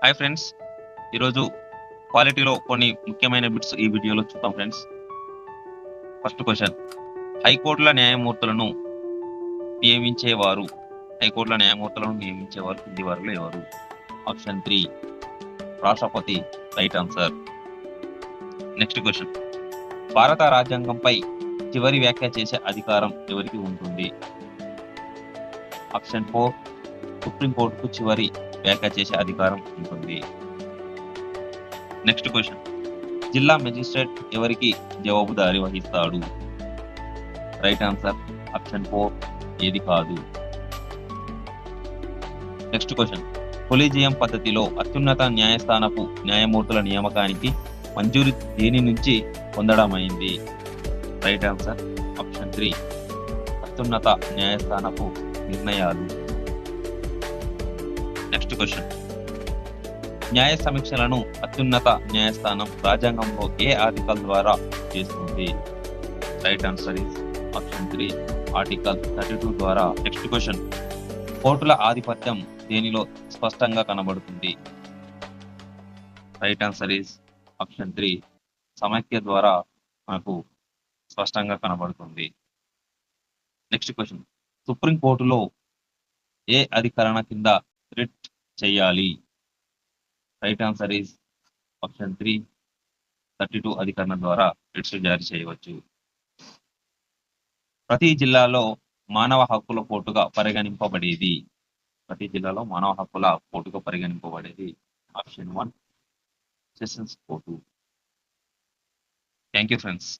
Hi friends, ఈరోజు క్వాలిటీలో కొన్ని ముఖ్యమైన బిట్స్ ఈ వీడియోలో చూద్దాం ఫ్రెండ్స్. ఫస్ట్ క్వశ్చన్, హైకోర్టుల న్యాయమూర్తులను నియమించేవారు హైకోర్టుల న్యాయమూర్తులను నియమించేవారు కింది వారిలో ఎవరు? ఆప్షన్ 3 రాష్ట్రపతి. Right answer. నెక్స్ట్ క్వశ్చన్, భారత రాజ్యాంగంపై చివరి వ్యాఖ్య చేసే అధికారం ఎవరికి ఉంటుంది? ఆప్షన్ 4 సుప్రీంకోర్టుకు చివరి వ్యాఖ్య చేసే అధికారం ఉంటుంది. నెక్స్ట్ క్వశ్చన్, జిల్లా మెజిస్ట్రేట్ ఎవరికి జవాబుదారీ వహిస్తాడు? రైట్ ఆన్సర్ ఆప్షన్ 4 ఏది కాదు. నెక్స్ట్ క్వశ్చన్, కొలీజియం పద్ధతిలో అత్యున్నత న్యాయస్థానపు న్యాయమూర్తుల నియామకానికి మంజూరు దేని నుంచి పొందడమైంది? రైట్ ఆన్సర్ ఆప్షన్ 3 అత్యున్నత న్యాయస్థానపు నిర్ణయాలు. నెక్స్ట్ క్వశ్చన్, న్యాయ సమీక్షలను అత్యున్నత న్యాయస్థానం రాజ్యాంగంలో ఏ ఆర్టికల్ ద్వారా చేస్తుంది? Right answer is option 3 article 32 ద్వారా. నెక్స్ట్ క్వశ్చన్, కోర్టుల ఆధిపత్యం దేనిలో స్పష్టంగా కనబడుతుంది? రైట్ ఆన్సర్ ఇస్ ఆప్షన్ 3 సమైక్య ద్వారా మనకు స్పష్టంగా కనబడుతుంది. నెక్స్ట్ క్వశ్చన్, సుప్రీంకోర్టులో ఏ అధికరణ కింద రిట్ చేయాలి? రైట్ ఆన్సర్ ఈస్ ఆప్షన్ 3 32 అధికరణ ద్వారా రిట్స్ జారీ చేయవచ్చు. ప్రతి జిల్లాలో మానవ హక్కుల కోర్టుగా పరిగణింపబడేది option 1 sessions court. Thank you friends.